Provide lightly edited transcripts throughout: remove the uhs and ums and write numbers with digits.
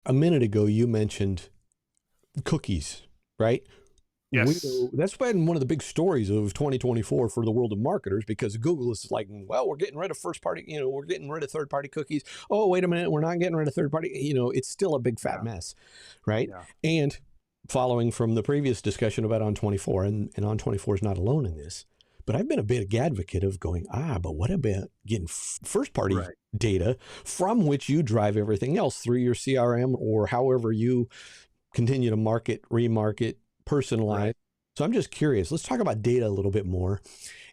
A minute ago, you mentioned cookies, right? Yes. That's been one of the big stories of 2024 for the world of marketers, because Google is like, well, we're getting rid of first party, we're getting rid of third party cookies. Oh, wait a minute, we're not getting rid of third party. It's still a big fat Yeah. mess, right? Yeah. And following from the previous discussion about On24, and On24 is not alone in this, but I've been a big advocate of going, but what about getting first party Right. data from which you drive everything else through your CRM or however you continue to market, remarket, personalize. Right. So I'm just curious. Let's talk about data a little bit more.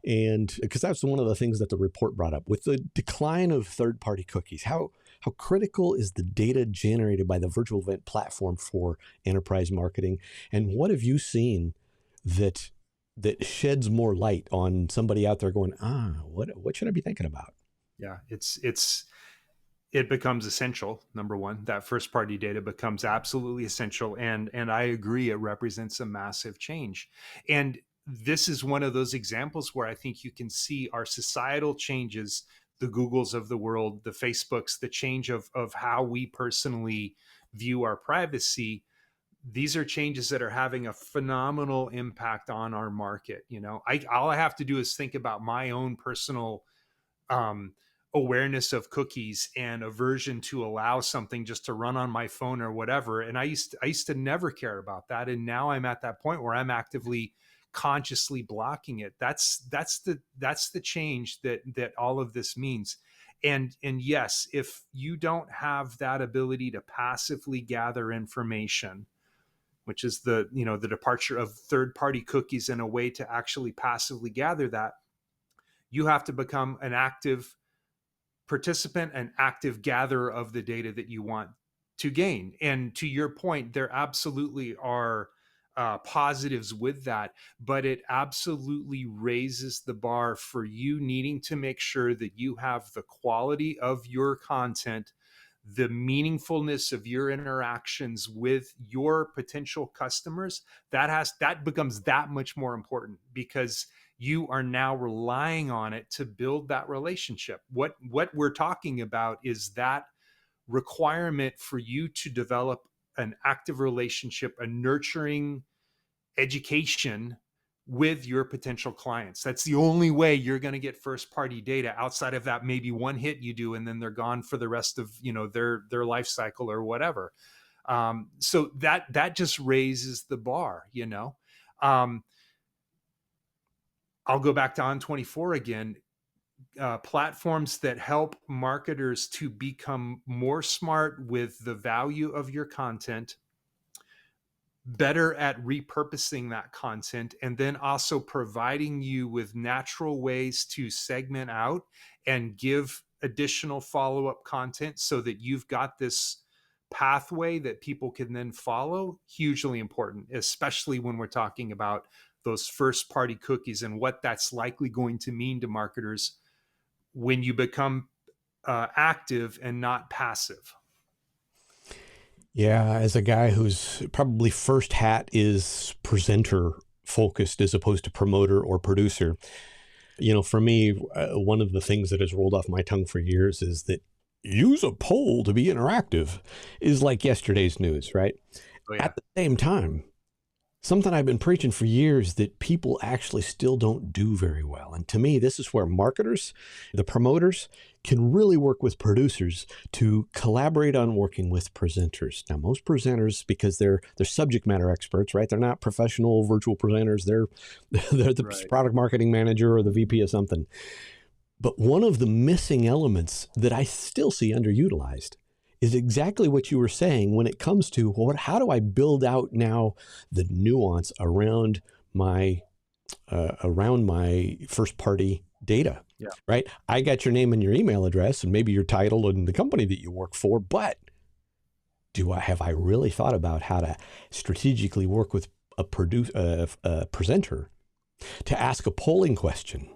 And because that's one of the things that the report brought up with the decline of third-party cookies. How critical is the data generated by the virtual event platform for enterprise marketing? And what have you seen that sheds more light on somebody out there going, what should I be thinking about? Yeah. It becomes essential. Number one, that first party data becomes absolutely essential. And I agree, it represents a massive change. And this is one of those examples where I think you can see our societal changes, the Googles of the world, the Facebooks, the change of how we personally view our privacy. These are changes that are having a phenomenal impact on our market. All I have to do is think about my own personal um, awareness of cookies and aversion to allow something just to run on my phone or whatever. And I used to never care about that. And now I'm at that point where I'm actively, consciously blocking it. That's the change that all of this means. And yes, if you don't have that ability to passively gather information, which is the departure of third party cookies in a way to actually passively gather that, you have to become an active participant, an active gatherer of the data that you want to gain. And to your point, there absolutely are positives with that, but it absolutely raises the bar for you needing to make sure that you have the quality of your content, the meaningfulness of your interactions with your potential customers. That becomes that much more important, because you are now relying on it to build that relationship. What we're talking about is that requirement for you to develop an active relationship, a nurturing education with your potential clients. That's the only way you're going to get first party data, outside of that maybe one hit you do and then they're gone for the rest of their life cycle or whatever. So that just raises the bar. I'll go back to On24 again. Platforms that help marketers to become more smart with the value of your content, better at repurposing that content, and then also providing you with natural ways to segment out and give additional follow-up content so that you've got this pathway that people can then follow. Hugely important, especially when we're talking about those first party cookies and what that's likely going to mean to marketers when you become active and not passive. Yeah, as a guy whose probably first hat is presenter focused as opposed to promoter or producer, for me, one of the things that has rolled off my tongue for years is that use a poll to be interactive is like yesterday's news, right? Oh, yeah. At the same time, something I've been preaching for years that people actually still don't do very well. And to me, this is where marketers, the promoters, can really work with producers to collaborate on working with presenters. Now, most presenters, because they're subject matter experts, right? They're not professional virtual presenters. They're the Right. product marketing manager or the VP of something. But one of the missing elements that I still see underutilized is exactly what you were saying when it comes to how do I build out now the nuance around my first party data, Yeah. right? I got your name and your email address and maybe your title and the company that you work for, but have I really thought about how to strategically work with a presenter to ask a polling question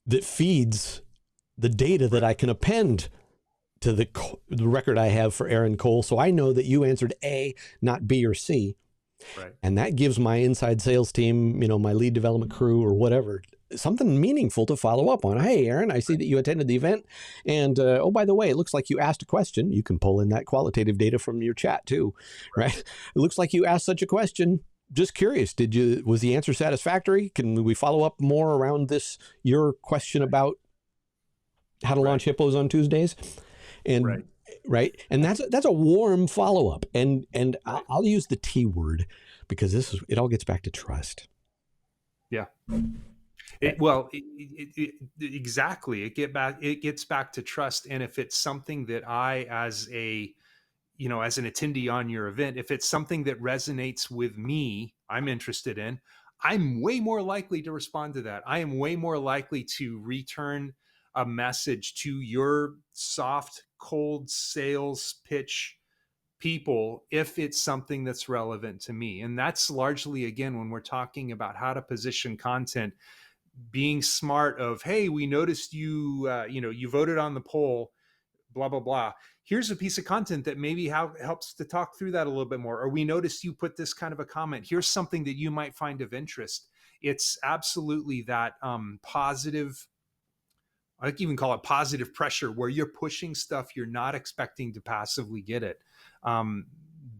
that feeds the data that I can append to the record I have for Aaron Cole. So I know that you answered A, not B or C. Right. And that gives my inside sales team, my lead development crew or whatever, something meaningful to follow up on. Hey, Aaron, I see that you attended the event. And oh, by the way, it looks like you asked a question. You can pull in that qualitative data from your chat too, right? It looks like you asked such a question. Just curious, was the answer satisfactory? Can we follow up more around your question about how to launch hippos on Tuesdays? And right. And that's a warm follow-up. And I'll use the T word because it all gets back to trust. Yeah. Exactly. It gets back to trust. And if it's something that I, as an attendee on your event, if it's something that resonates with me, I'm interested in, I'm way more likely to respond to that. I am way more likely to return a message to your soft, cold sales pitch people if it's something that's relevant to me. And that's largely, again, when we're talking about how to position content, being smart of, hey, we noticed you voted on the poll, blah, blah, blah. Here's a piece of content that maybe helps to talk through that a little bit more. Or we noticed you put this kind of a comment. Here's something that you might find of interest. It's absolutely that positive, I even call it positive pressure, where you're pushing stuff you're not expecting to passively get it.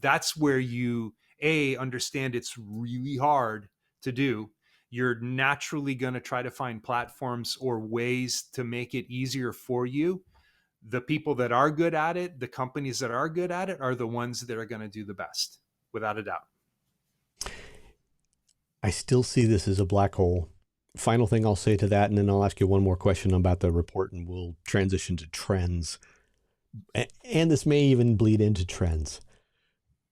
That's where you, understand it's really hard to do. You're naturally going to try to find platforms or ways to make it easier for you. The people that are good at it, the companies that are good at it, are the ones that are going to do the best, without a doubt. I still see this as a black hole. Final thing I'll say to that, and then I'll ask you one more question about the report, and we'll transition to trends. And this may even bleed into trends.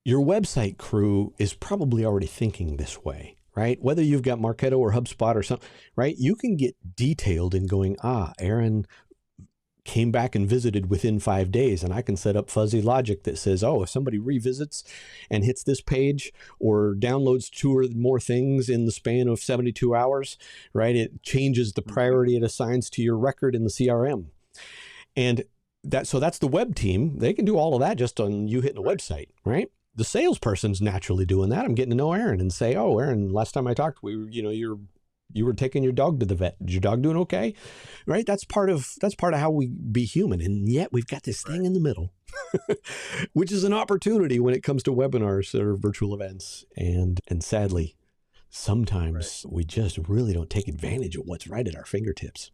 Your website crew is probably already thinking this way, right? Whether you've got Marketo or HubSpot or something, right? You can get detailed in going, Aaron came back and visited within 5 days, and I can set up fuzzy logic that says, if somebody revisits and hits this page or downloads 2 or more things in the span of 72 hours, right? It changes the priority it assigns to your record in the CRM. And that's the web team. They can do all of that just on you hitting a website, right? The salesperson's naturally doing that. I'm getting to know Aaron and say, Aaron, last time I talked, you were taking your dog to the vet. Is your dog doing okay? Right? That's part of how we be human. And yet we've got this thing in the middle, which is an opportunity when it comes to webinars or virtual events. And sadly, sometimes we just really don't take advantage of what's right at our fingertips.